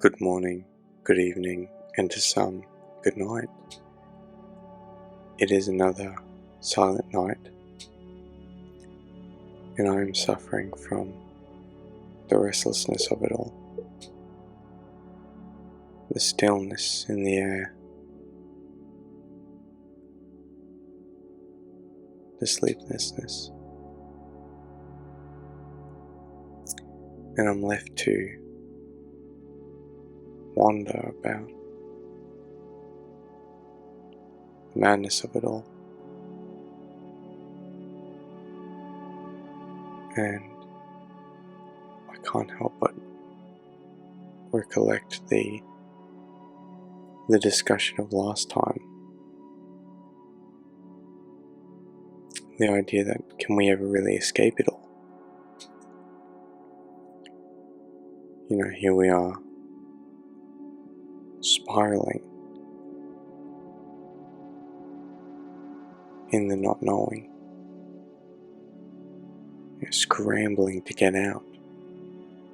Good morning, good evening, and to some, good night. It is another silent night, and I am suffering from the restlessness of it all, the stillness in the air, the sleeplessness, and I'm left to wonder about the madness of it all. And I can't help but recollect the discussion of last time. The idea that can we ever really escape it all? Here we are, spiraling in the not knowing, scrambling to get out.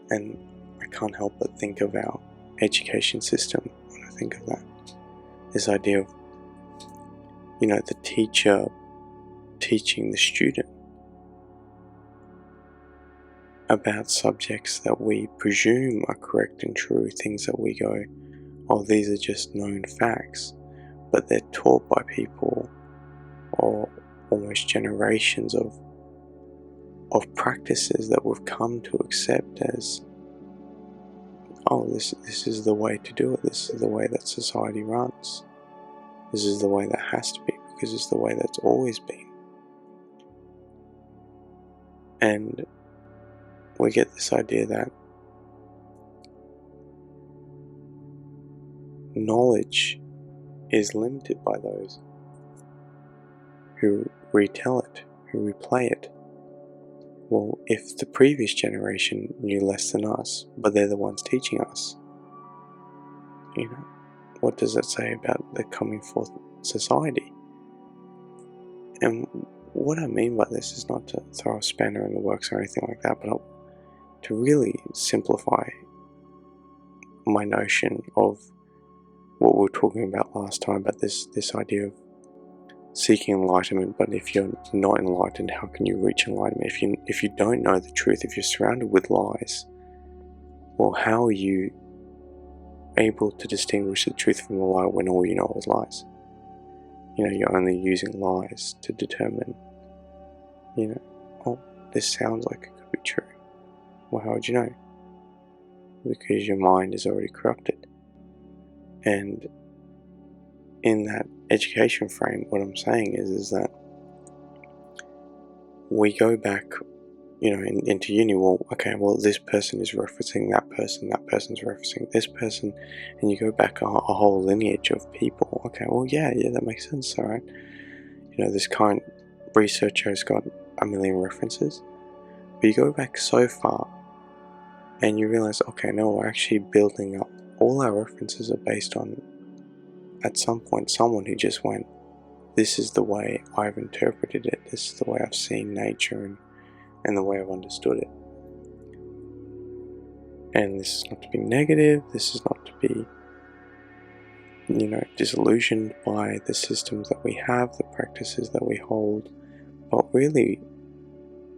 And I can't help but think of our education system when I think of that. This idea of, the teacher teaching the student about subjects that we presume are correct and true, things that we go, oh, these are just known facts, but they're taught by people or almost generations of practices that we've come to accept as, oh, this is the way to do it, this is the way that society runs, this is the way that has to be, because it's the way that's always been. And we get this idea that knowledge is limited by those who retell it, who replay it. Well, if the previous generation knew less than us, but they're the ones teaching us, what does that say about the coming forth society? And what I mean by this is not to throw a spanner in the works or anything like that, but to really simplify my notion of what we were talking about last time, about this idea of seeking enlightenment. But if you're not enlightened, how can you reach enlightenment? If you don't know the truth, if you're surrounded with lies, well, how are you able to distinguish the truth from a lie when all you know is lies? You're only using lies to determine, oh, this sounds like it could be true. Well, how would you know? Because your mind is already corrupted. And in that education frame, what I'm saying is that we go back, into uni. Well, this person is referencing that person's referencing this person, and you go back a whole lineage of people. Okay, well, yeah, that makes sense, all right. This current research has got a million references, but you go back so far, and you realize, okay, no, we're actually building up. All our references are based on, at some point, someone who just went, this is the way I've interpreted it, this is the way I've seen nature and the way I've understood it. And this is not to be negative, this is not to be, disillusioned by the systems that we have, the practices that we hold. But really,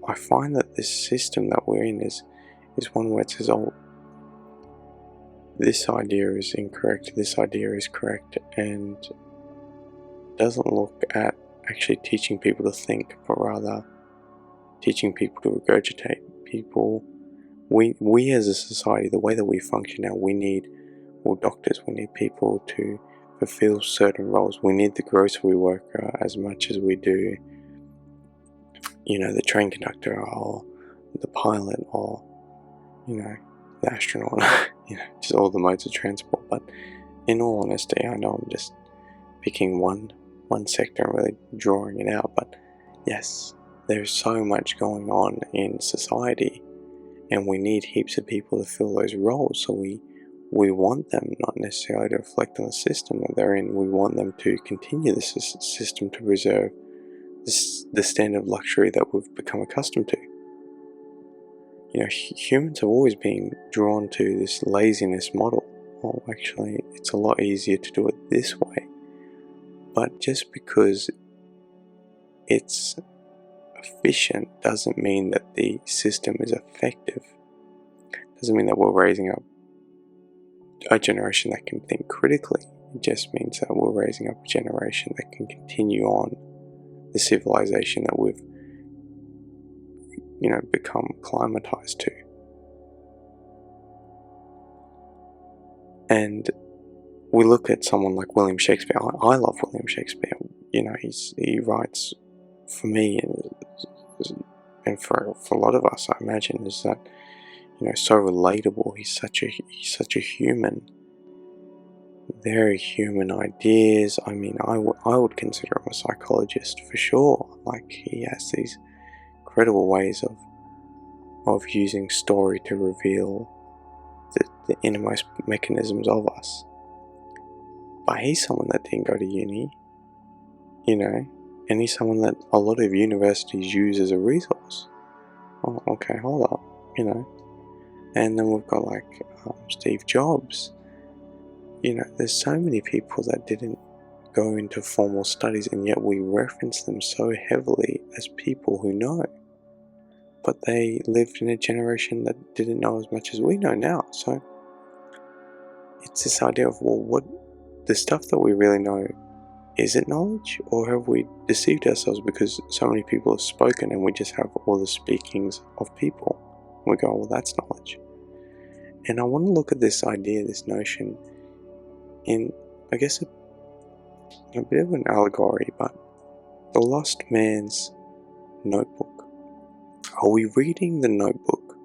I find that this system that we're in is one where it says, oh, this idea is incorrect, this idea is correct, and doesn't look at actually teaching people to think, but rather teaching people to regurgitate. We as a society, the way that we function now, we need more doctors, we need people to fulfill certain roles, we need the grocery worker as much as we do, the train conductor or the pilot or, the astronaut, just all the modes of transport. But in all honesty, I know I'm just picking one sector and really drawing it out, but yes, there's so much going on in society, and we need heaps of people to fill those roles. So we want them not necessarily to reflect on the system that they're in. We want them to continue the system to preserve the standard of luxury that we've become accustomed to. Humans have always been drawn to this laziness model. oh, actually, it's a lot easier to do it this way. But just because it's efficient doesn't mean that the system is effective. Doesn't mean that we're raising up a generation that can think critically. It just means that we're raising up a generation that can continue on the civilization that we've, become climatized to. And we look at someone like William Shakespeare. I love William Shakespeare. He writes, for me, and for a lot of us, I imagine, is that so relatable. He's such a human, very human ideas. I mean, I would consider him a psychologist for sure. Like, he has these incredible ways of using story to reveal the innermost mechanisms of us. But he's someone that didn't go to uni, and he's someone that a lot of universities use as a resource. Oh, okay, hold up, And then we've got Steve Jobs. There's so many people that didn't go into formal studies, and yet we reference them so heavily as people who know. But they lived in a generation that didn't know as much as we know now. So it's this idea of, well, what the stuff that we really know, is it knowledge, or have we deceived ourselves because so many people have spoken and we just have all the speakings of people? We go, well, that's knowledge. And I want to look at this idea, this notion, in, I guess, a bit of an allegory, but the lost man's notebook. Are we reading the notebook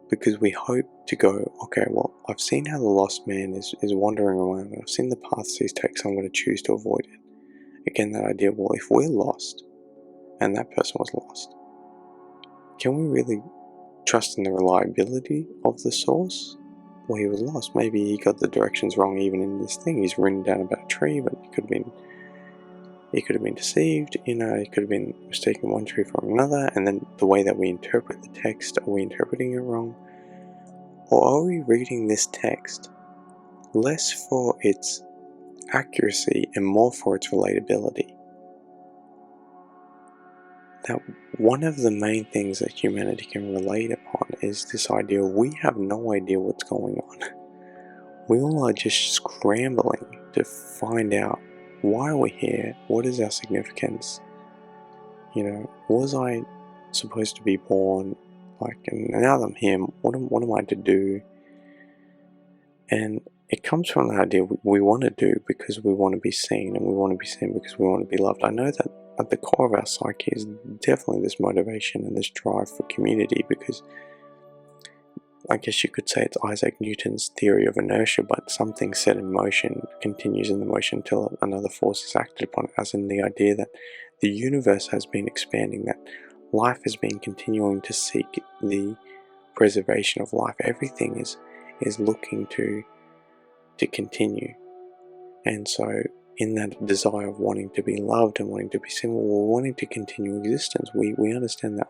because we hope to go, okay, well, I've seen how the lost man is wandering around, and I've seen the paths he's taken, so I'm going to choose to avoid it. Again, that idea, well, if we're lost and that person was lost, can we really trust in the reliability of the source? Well, he was lost. Maybe he got the directions wrong even in this thing. He's written down about a tree, but he could have been deceived, he could have been mistaken one tree from another, and then the way that we interpret the text, are we interpreting it wrong? Or are we reading this text less for its accuracy and more for its relatability? That one of the main things that humanity can relate upon is this idea we have no idea what's going on. We all are just scrambling to find out, why are we here? What is our significance? Was I supposed to be born? And now that I'm here, what am I to do? And it comes from the idea we want to do because we want to be seen, and we want to be seen because we want to be loved. I know that at the core of our psyche is definitely this motivation and this drive for community, because I guess you could say it's Isaac Newton's theory of inertia, but something set in motion continues in the motion until another force is acted upon, as in the idea that the universe has been expanding, that life has been continuing to seek the preservation of life. Everything is looking to continue. And so in that desire of wanting to be loved and wanting to be seen, we're wanting to continue existence. We understand that,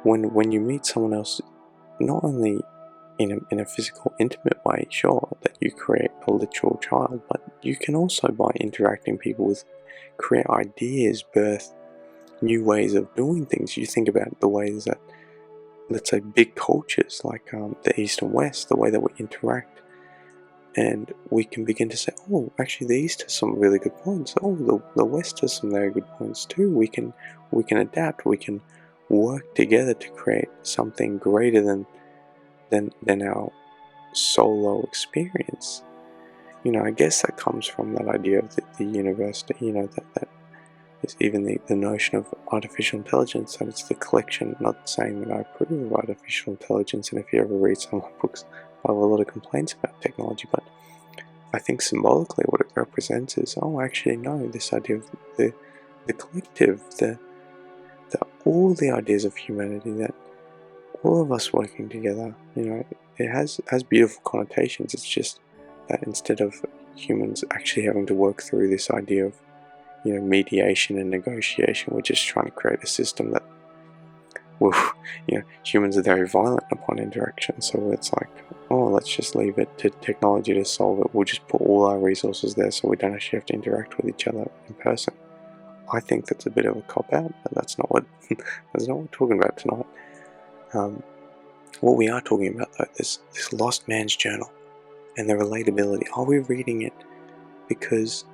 when you meet someone else, not only in a physical, intimate way, sure, that you create a literal child, but you can also, by interacting people with, create ideas, birth new ways of doing things. You think about the ways that, let's say, big cultures like the East and West, the way that we interact, and we can begin to say, oh, actually the East has some really good points. Oh, the West has some very good points too. We can adapt. We can work together to create something greater than our solo experience. I guess that comes from that idea of the university. That is even the notion of artificial intelligence, that it's the collection. Not saying that I approve of artificial intelligence, and if you ever read some of my books, I have a lot of complaints about technology, but I think symbolically what it represents is, actually no, this idea of the collective, the all the ideas of humanity, that all of us working together, it has beautiful connotations. It's just that instead of humans actually having to work through this idea of mediation and negotiation, we're just trying to create a system that well, humans are very violent upon interaction, so it's like, oh, let's just leave it to technology to solve it. We'll just put all our resources there so we don't actually have to interact with each other in person. I think that's a bit of a cop-out, but that's not what that's not what we're talking about tonight. What we are talking about, though, this lost man's journal and the relatability. Are we reading it because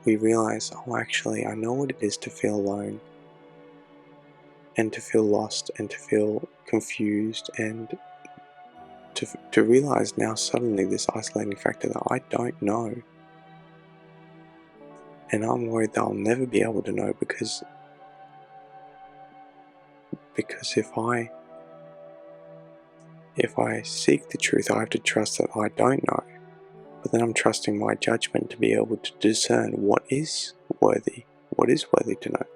we realize, oh, actually, I know what it is to feel alone, and to feel lost, and to feel confused, and to realize now suddenly this isolating factor that I don't know, and I'm worried that I'll never be able to know because if I seek the truth, I have to trust that I don't know. But then I'm trusting my judgment to be able to discern what is worthy to know.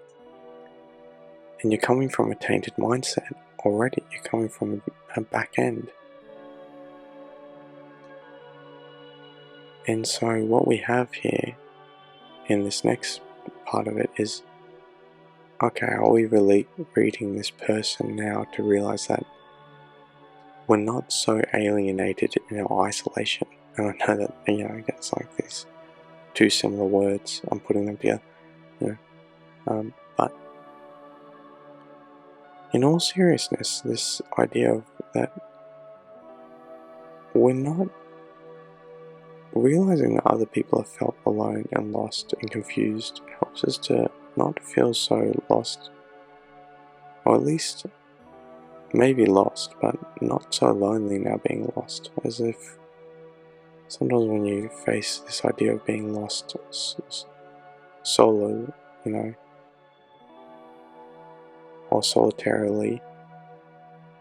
And you're coming from a tainted mindset already. You're coming from a back end. And so what we have here in this next part of it is, okay, are we really reading this person now to realize that we're not so alienated in our isolation? And I know that, it's like these two similar words, I'm putting them together, but in all seriousness, this idea of that we're not realizing that other people have felt alone and lost and confused helps us to not feel so lost, or at least maybe lost, but not so lonely now being lost. As if sometimes when you face this idea of being lost solo, or solitarily,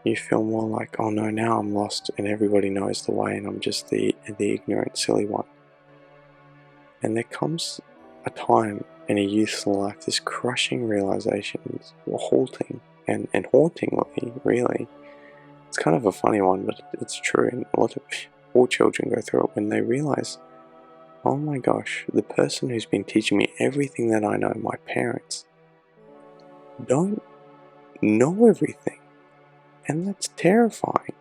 you feel more like, oh no, now I'm lost and everybody knows the way and I'm just the ignorant, silly one. And there comes a time in a youth's life, this crushing realization, halting and hauntingly, really. It's kind of a funny one, but it's true, and all children go through it when they realize, oh my gosh, the person who's been teaching me everything that I know, my parents, don't know everything. And that's terrifying.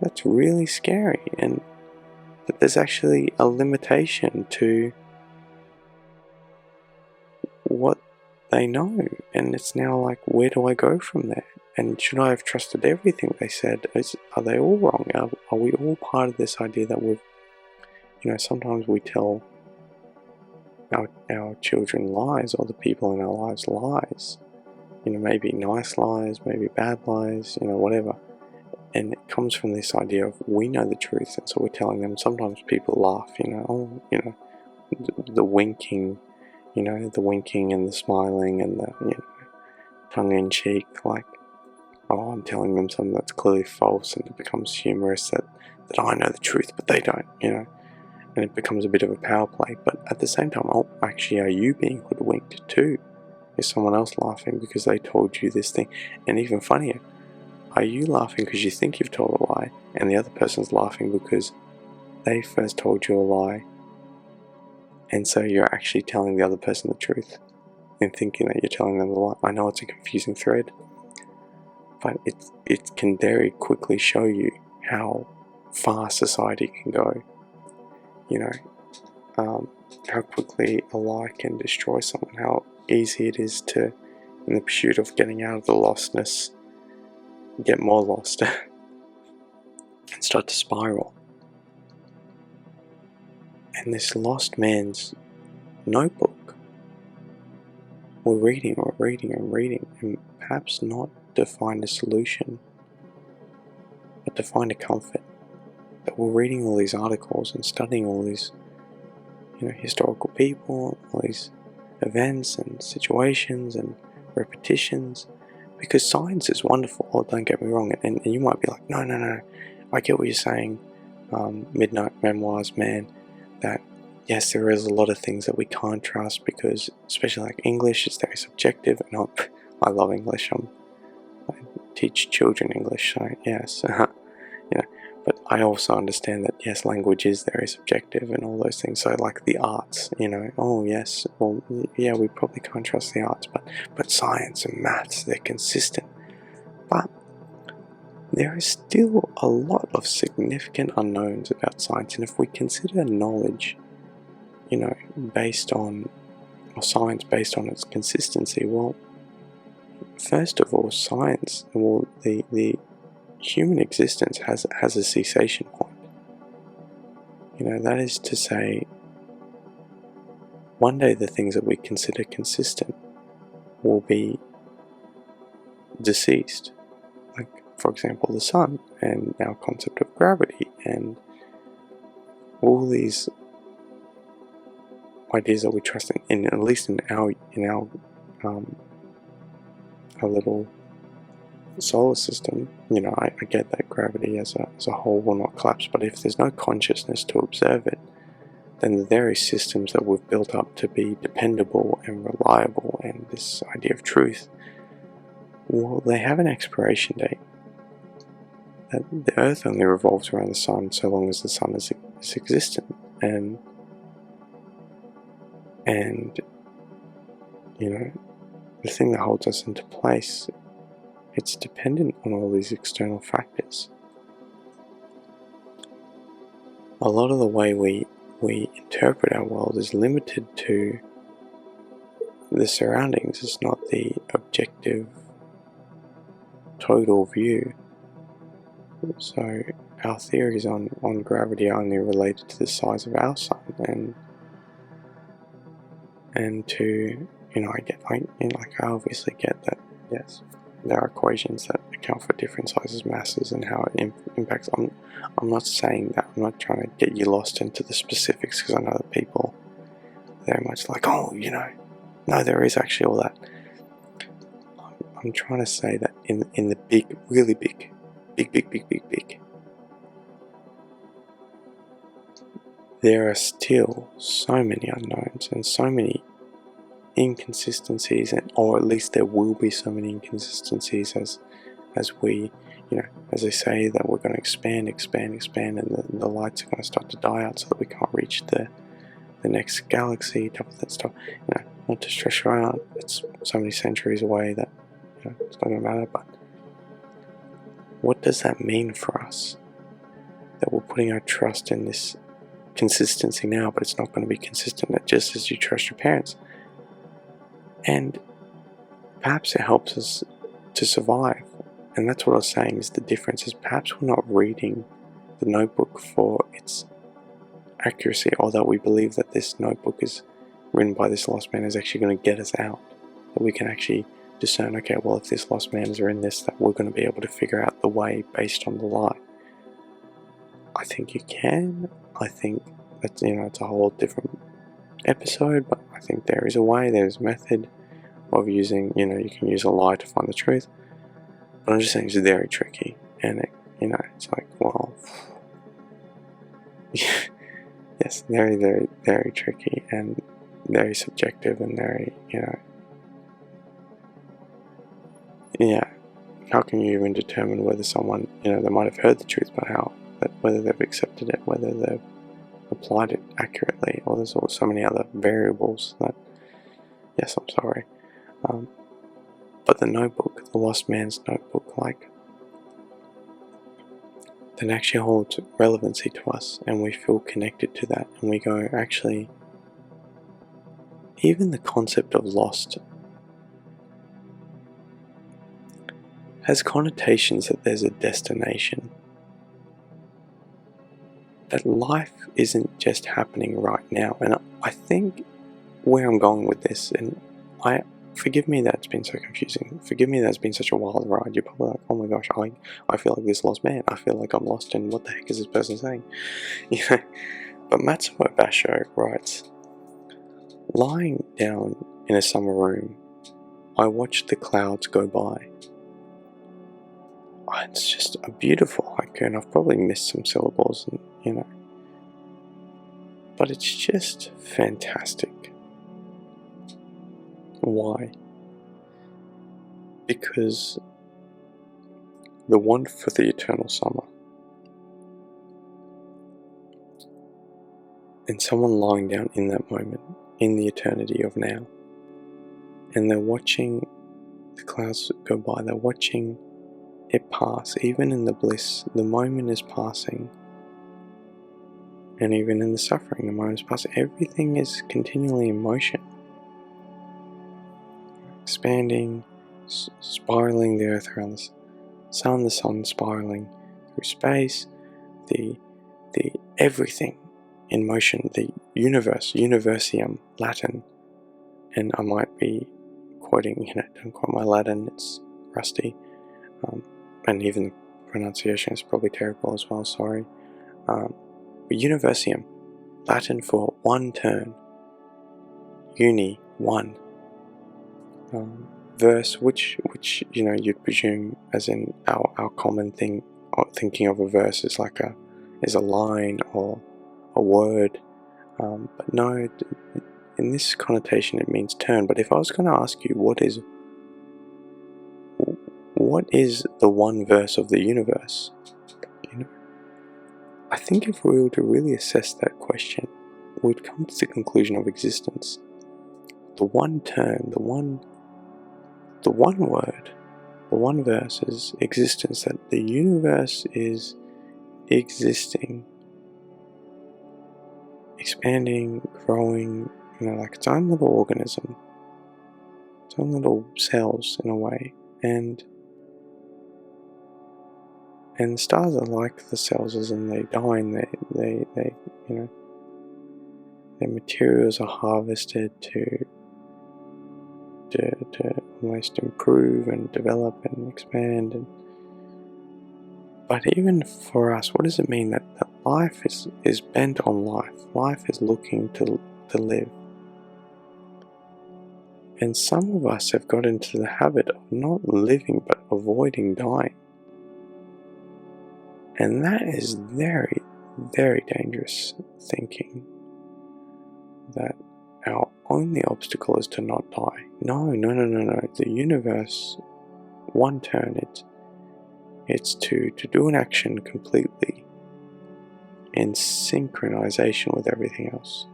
That's really scary. And that there's actually a limitation to what they know. And it's now like, where do I go from there? And should I have trusted everything they said? Are they all wrong? Are we all part of this idea that we've, sometimes we tell our children lies, or the people in our lives lies. Maybe nice lies, maybe bad lies, whatever. And it comes from this idea of we know the truth, and so we're telling them. Sometimes people laugh, the winking, the winking and the smiling and the tongue in cheek, like, oh, I'm telling them something that's clearly false, and it becomes humorous that I know the truth, but they don't, and it becomes a bit of a power play. But at the same time, oh, actually, are you being hoodwinked too? Is someone else laughing because they told you this thing? And even funnier, are you laughing because you think you've told a lie, and the other person's laughing because they first told you a lie, and so you're actually telling the other person the truth and thinking that you're telling them the lie? I know it's a confusing thread, but it can very quickly show you how far society can go. How quickly a lie can destroy someone, how easy it is to, in the pursuit of getting out of the lostness, get more lost and start to spiral. And this lost man's notebook, we're reading and perhaps not to find a solution, but to find a comfort. That we're reading all these articles and studying all these historical people, all these events and situations and repetitions, because science is wonderful, don't get me wrong, and you might be like, no, I get what you're saying, Midnight Memoirs man, that yes, there is a lot of things that we can't trust, because especially like English is very subjective, and I love English, I teach children English, so yes, but I also understand that yes, language is very subjective and all those things. So like the arts, oh yes, well yeah, we probably can't trust the arts, but science and maths, they're consistent. But there is still a lot of significant unknowns about science, and if we consider knowledge, based on, or science based on its consistency, well, first of all, the human existence has a cessation point. That is to say, one day the things that we consider consistent will be deceased. Like, for example, the sun and our concept of gravity and all these ideas that we trust in at least in our little solar system. I get that gravity as a whole will not collapse, but if there's no consciousness to observe it, then the very systems that we've built up to be dependable and reliable and this idea of truth, well, they have an expiration date. That the Earth only revolves around the sun so long as the sun is existent, and the thing that holds us into place, it's dependent on all these external factors. A lot of the way we interpret our world is limited to the surroundings. It's not the objective total view. So our theories on gravity are only related to the size of our sun, and to I obviously get that, yes, there are equations that account for different sizes, masses, and how it impacts. I'm not saying that. I'm not trying to get you lost into the specifics, because I know that people are very much like, no, there is actually all that. I'm trying to say that in the big, really big, there are still so many unknowns and so many inconsistencies, or at least there will be so many inconsistencies as we, as they say that we're going to expand, and the lights are going to start to die out so that we can't reach the next galaxy, type of that stuff. Not to stress you out, it's so many centuries away that it's not going to matter. But what does that mean for us? That we're putting our trust in this consistency now, but it's not going to be consistent, just as you trust your parents. And perhaps it helps us to survive. And that's what I was saying, is the difference is perhaps we're not reading the notebook for its accuracy, or that we believe that this notebook is written by this lost man is actually going to get us out. That we can actually discern, okay, well, if this lost man is in this, that we're going to be able to figure out the way based on the lie. I think you can. I think that's, it's a whole different episode, but I think there is a way, there's a method of using, you can use a lie to find the truth. But I'm just saying it's very tricky, and it's like, well, yes, very, very, very tricky, and very subjective, and very, yeah, how can you even determine whether someone, they might have heard the truth, but whether they've accepted it, whether they've applied it accurately, or there's also so many other variables that, yes, I'm sorry. But the notebook, the lost man's notebook, that actually holds relevancy to us, and we feel connected to that, and we go, actually, even the concept of lost has connotations that there's a destination. That life isn't just happening right now. And I think where I'm going with this, and forgive me that it's been so confusing, forgive me that it's been such a wild ride. You're probably like, oh my gosh, I feel like this lost man, I feel like I'm lost in what the heck is this person saying. But Matsuo Basho writes, lying down in a summer room, I watched the clouds go by. It's just a beautiful haiku, and I've probably missed some syllables, and but it's just fantastic. Why? Because the want for the eternal summer, and someone lying down in that moment, in the eternity of now, and they're watching the clouds go by, they're watching it pass. Even in the bliss, the moment is passing. And even in the suffering, the moment is passing. Everything is continually in motion. Expanding, spiraling the earth around the sun spiraling through space, the everything in motion, the universe, universium, Latin, and I might be quoting, don't quote my Latin, it's rusty, and even the pronunciation is probably terrible as well, sorry. But universium, Latin for one turn, uni, one. Verse, which you'd presume, as in our common thing, thinking of a verse is like a line or a word, but no, in this connotation it means turn. But if I was going to ask you what is the one verse of the universe, I think if we were to really assess that question, we'd come to the conclusion of existence. The one turn, the one word, the one verse is existence, that the universe is existing, expanding, growing, like its own little organism, its own little cells in a way, and stars are like the cells, as in they die and they their materials are harvested to almost improve and develop and expand. But even for us, what does it mean that life is bent on life? Life is looking to live. And some of us have got into the habit of not living but avoiding dying. And that is very, very dangerous thinking. That our only obstacle is to not die. No. The universe, one turn, it's to do an action completely in synchronization with everything else.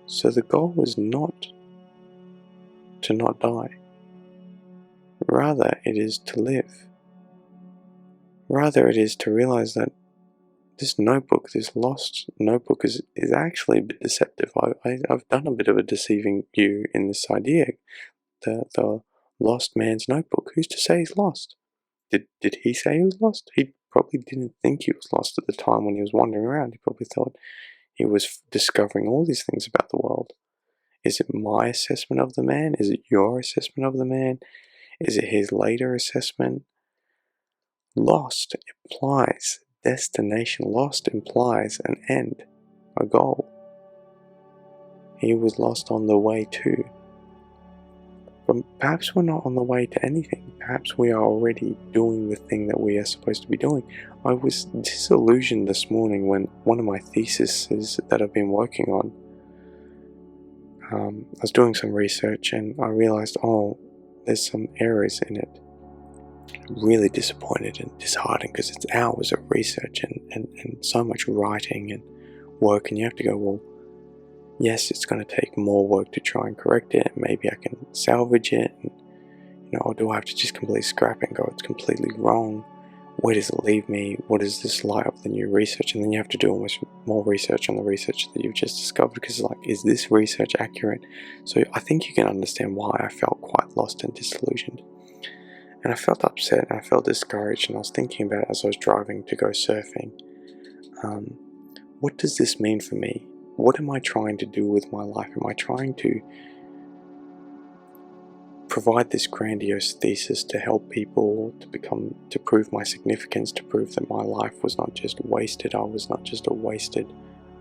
So the goal is not to not die. Rather, it is to live. Rather, it is to realize that this notebook, this lost notebook, is actually a bit deceptive. I've done a bit of a deceiving you in this idea. The lost man's notebook. Who's to say he's lost? Did he say he was lost? He probably didn't think he was lost at the time when he was wandering around. He probably thought he was discovering all these things about the world. Is it my assessment of the man? Is it your assessment of the man? Is it his later assessment? Lost implies destination. Lost implies an end, a goal. He was lost on the way to. But perhaps we're not on the way to anything. Perhaps we are already doing the thing that we are supposed to be doing. I was disillusioned this morning when one of my theses that I've been working on, I was doing some research and I realized, there's some errors in it. Really disappointed and disheartened because it's hours of research and so much writing and work, and you have to go, well, yes, it's going to take more work to try and correct it, and maybe I can salvage it, and, or do I have to just completely scrap it and go, it's completely wrong? Where does it leave me? What is this light of the new research? And then you have to do almost more research on the research that you've just discovered, because is this research accurate? So I think you can understand why I felt quite lost and disillusioned. And I felt upset and I felt discouraged, and I was thinking about it as I was driving to go surfing. What does this mean for me? What am I trying to do with my life? Am I trying to provide this grandiose thesis to help people, to prove my significance, to prove that my life was not just wasted, I was not just a wasted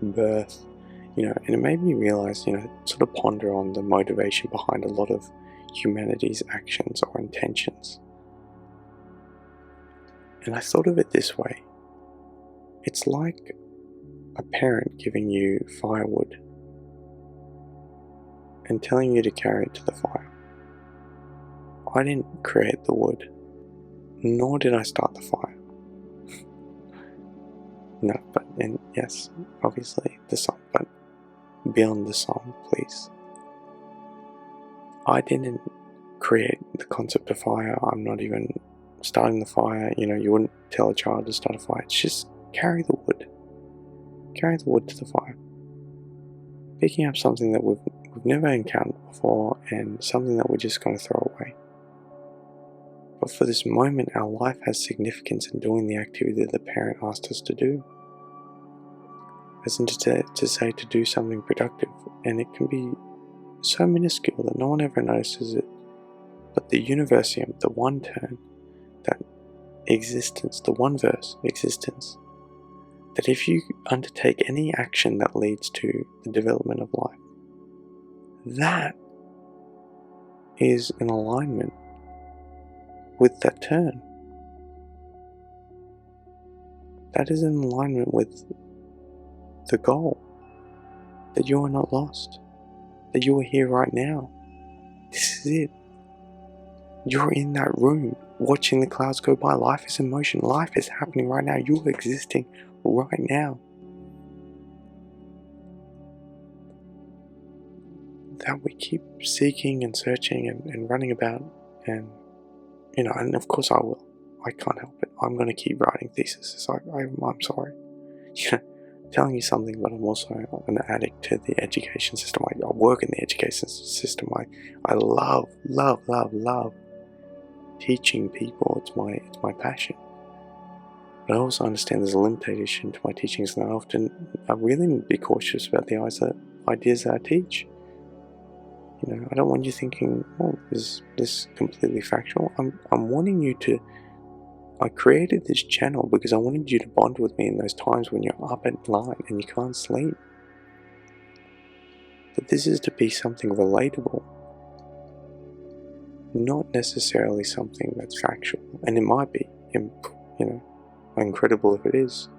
birth, and it made me realize, sort of ponder on the motivation behind a lot of humanity's actions or intentions. And I thought of it this way. It's like a parent giving you firewood and telling you to carry it to the fire. I didn't create the wood, nor did I start the fire. No, and yes, obviously the song, but beyond the song, please. I didn't create the concept of fire. I'm not even starting the fire, you wouldn't tell a child to start a fire. It's just carry the wood. Carry the wood to the fire. Picking up something that we've never encountered before and something that we're just going to throw away. But for this moment, our life has significance in doing the activity that the parent asked us to do. As in to say to do something productive, and it can be so minuscule that no one ever notices it. But the universium, the one turn, that existence, the one verse, existence, that if you undertake any action that leads to the development of life, that is in alignment with that turn. That is in alignment with the goal, that you are not lost, that you are here right now. This is it. You're in that room watching the clouds go by. Life is in motion. Life is happening right now. You are existing right now. That we keep seeking and searching and running about, and and of course I will. I can't help it. I'm going to keep writing theses. I'm sorry. Telling you something, but I'm also an addict to the education system. I work in the education system. I love teaching people. It's my passion. But I also understand there's a limitation to my teachings, and I really need to be cautious about the ideas that I teach. I don't want you thinking, oh, is this completely factual? I'm wanting you to. I created this channel because I wanted you to bond with me in those times when you're up at night and you can't sleep. But this is to be something relatable, not necessarily something that's factual. And it might be, incredible if it is,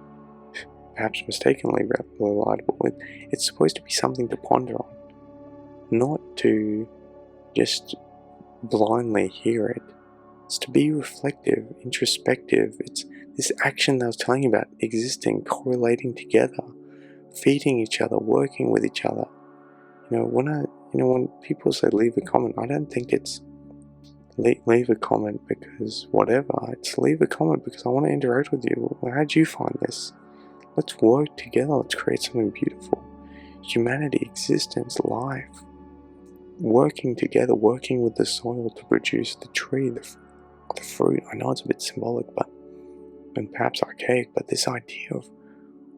perhaps mistakenly relatable. It's supposed to be something to ponder on, not to just blindly hear it. It's to be reflective, introspective. It's this action that I was telling you about, existing, correlating together, feeding each other, working with each other. When people say leave a comment, I don't think it's leave a comment because whatever. It's leave a comment because I want to interact with you. How'd you find this? Let's work together. Let's create something beautiful. Humanity, existence, life. Working together, working with the soil to produce the tree, the fruit. I know it's a bit symbolic, and perhaps archaic, but this idea of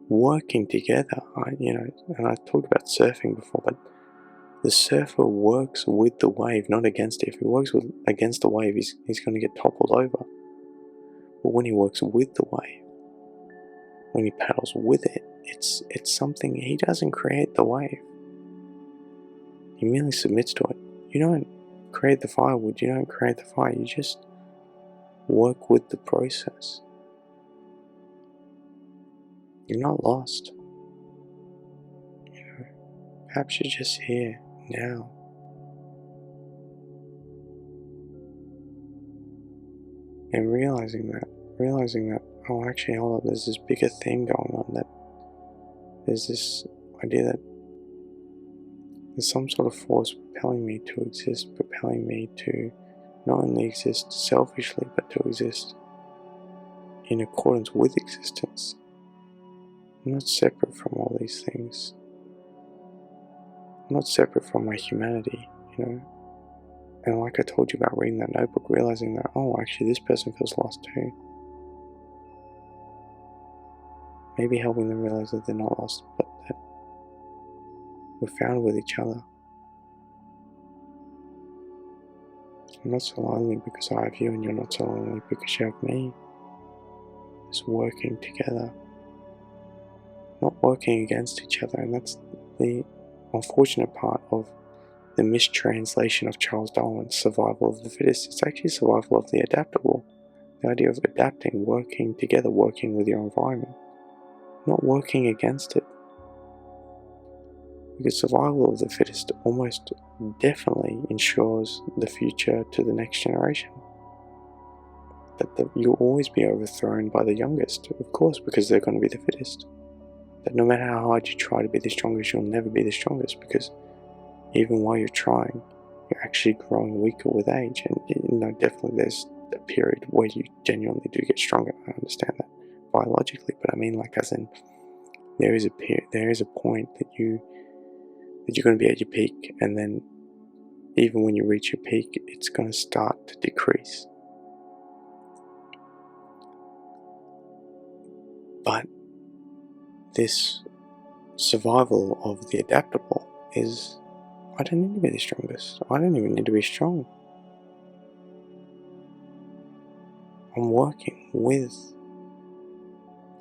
working together, and I talked about surfing before, but the surfer works with the wave, not against it. If he works against the wave, he's going to get toppled over. But when he works with the wave, when he paddles with it, it's something. He doesn't create the wave. He merely submits to it. You don't create the firewood. You don't create the fire. You just work with the process. You're not lost. Perhaps you're just here now. And realizing that, oh, actually, hold up, there's this bigger thing going on, that there's this idea that there's some sort of force propelling me to exist, propelling me to not only exist selfishly, but to exist in accordance with existence. I'm not separate from all these things. I'm not separate from my humanity, And like I told you about reading that notebook, realizing that, oh, actually this person feels lost too. Maybe helping them realize that they're not lost, but that we're found with each other. I'm not so lonely because I have you, and you're not so lonely because you have me. It's working together, not working against each other, and that's the unfortunate part of the mistranslation of Charles Darwin's survival of the fittest. It's actually survival of the adaptable. The idea of adapting, working together, working with your environment, not working against it. Because survival of the fittest almost definitely ensures the future to the next generation. That you'll always be overthrown by the youngest, of course, because they're going to be the fittest. That no matter how hard you try to be the strongest, you'll never be the strongest, because even while you're trying, you're actually growing weaker with age. And definitely there's a period where you genuinely do get stronger. I understand that biologically, but I mean, like, as in, there is a point that you're going to be at your peak, and then even when you reach your peak, it's going to start to decrease. But this survival of the adaptable is, I don't need to be the strongest. I don't even need to be strong. I'm working with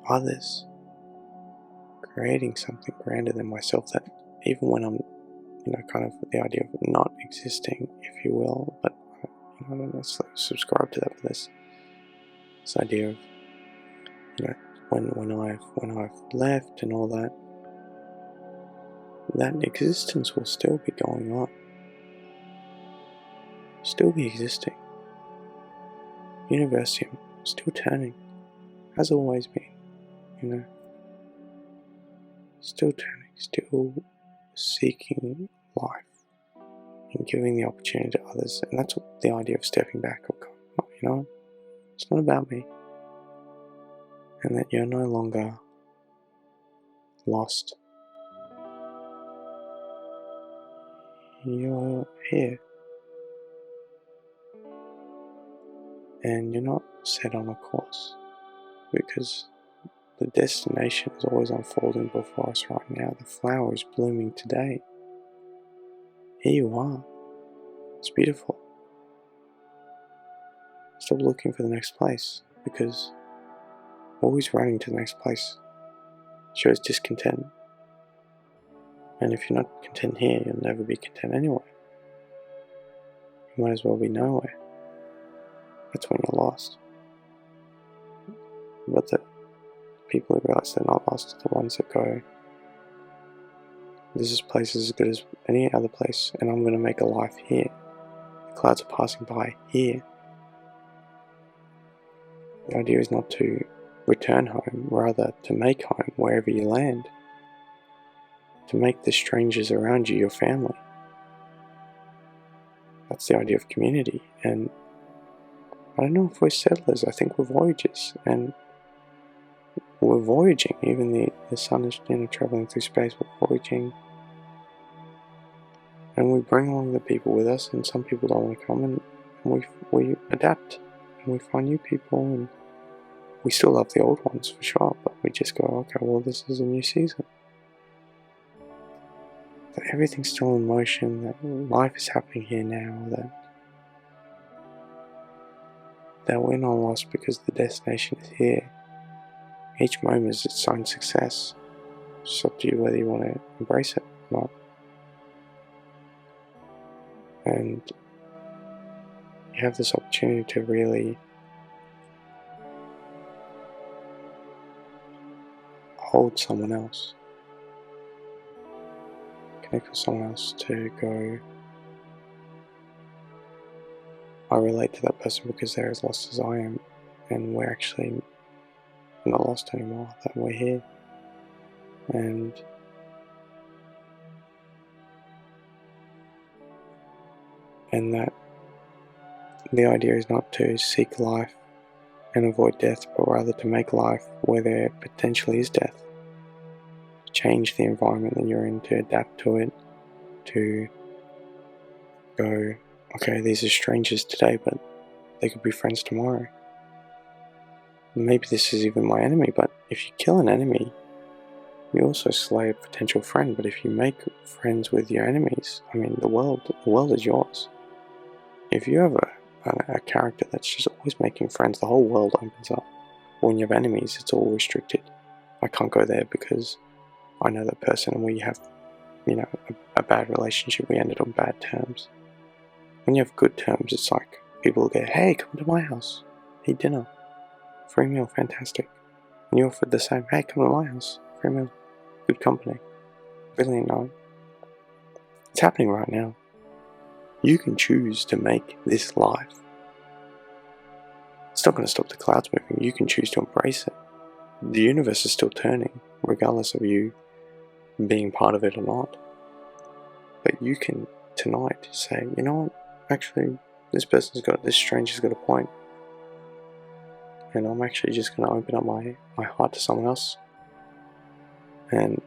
others, creating something grander than myself, that even when I'm, kind of the idea of not existing, if you will, but I don't necessarily subscribe to that, but this idea of, when I've left and all that, that existence will still be going on, still be existing. Universium still turning, has always been, still turning, still seeking life and giving the opportunity to others. And that's what the idea of stepping back will come. It's not about me, and that you're no longer lost. You're here, and you're not set on a course, because the destination is always unfolding before us right now. The flower is blooming today. Here you are. It's beautiful. Stop looking for the next place, because always running to the next place shows discontent. And if you're not content here, you'll never be content anywhere. You might as well be nowhere. That's when you're lost. But the people who realize they're not lost are the ones that go, this place is as good as any other place, and I'm going to make a life here. The clouds are passing by here. The idea is not to return home, rather to make home wherever you land. To make the strangers around you your family. That's the idea of community. And I don't know if we're settlers. I think we're voyagers, and we're voyaging. Even the sun is traveling through space. We're voyaging, and we bring along the people with us. And some people don't want to come, and we adapt, and we find new people, and we still love the old ones for sure. But we just go, okay, well, this is a new season. That everything's still in motion, that life is happening here now, that we're not lost because the destination is here. Each moment is its own success. It's up to you whether you want to embrace it or not. And you have this opportunity to really hold someone else. Connect with someone else to go, I relate to that person because they're as lost as I am, and we're actually not lost anymore, that we're here. And that the idea is not to seek life and avoid death, but rather to make life where there potentially is death. Change the environment that you're in, to adapt to it, to go, okay, these are strangers today, but they could be friends tomorrow. Maybe this is even my enemy, but if you kill an enemy, you also slay a potential friend. But if you make friends with your enemies, the world is yours. If you have a character that's just always making friends, the whole world opens up. When you have enemies, it's all restricted. I can't go there because I know that person, and we have, a bad relationship. We ended on bad terms. When you have good terms, it's like people will go, hey, come to my house, eat dinner, free meal, fantastic. And you offered the same, hey, come to my house, free meal, good company. Brilliant night. It's happening right now. You can choose to make this life. It's not going to stop the clouds moving. You can choose to embrace it. The universe is still turning, regardless of you being part of it or not. But you can tonight say, you know what, actually, this stranger's got a point. and I'm actually just going to open up my heart to someone else. And,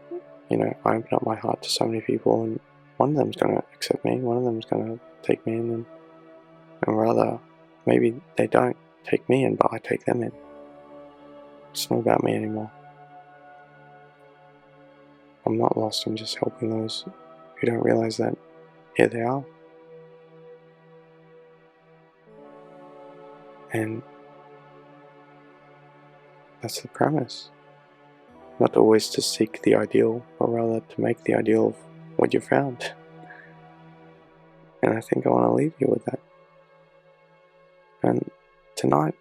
I open up my heart to so many people, and one of them's going to accept me, one of them's going to take me in, and rather, maybe they don't take me in, but I take them in. It's not about me anymore. I'm not lost, I'm just helping those who don't realize that here they are. And that's the premise. Not always to seek the ideal, but rather to make the ideal of what you found. And I think I want to leave you with that. And tonight,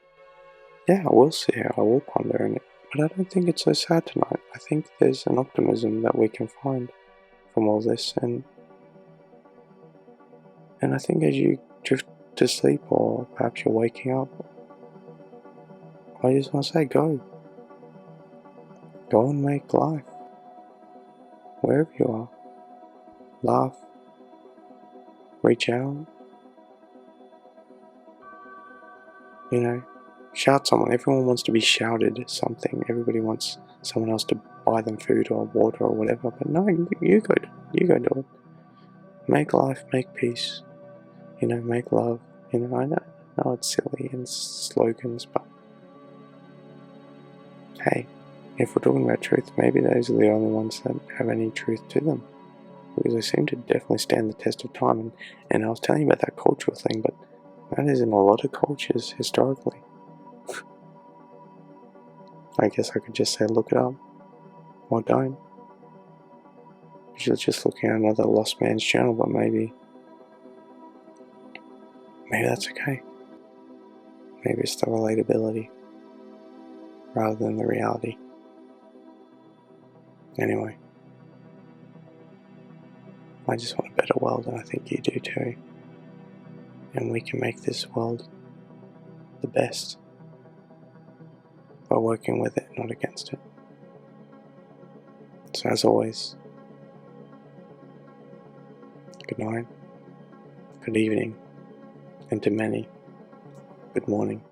yeah, I will sit here, I will ponder on it, but I don't think it's so sad tonight. I think there's an optimism that we can find from all this, and I think as you drift to sleep, or perhaps you're waking up, I just want to say, go and make life, wherever you are. Laugh, reach out, shout someone. Everyone wants to be shouted something. Everybody wants someone else to buy them food or water or whatever, but no, you go do it. Make life, make peace, make love. I know it's silly and slogans, but hey, if we're talking about truth, maybe those are the only ones that have any truth to them, because they seem to definitely stand the test of time. And I was telling you about that cultural thing, but that is in a lot of cultures historically. I guess I could just say look it up, or don't. You're just looking at another lost man's journal, but maybe that's okay. Maybe it's the relatability rather than the reality. Anyway, I just want a better world, and I think you do too. And we can make this world the best by working with it, not against it. So as always, good night, good evening, and to many, good morning.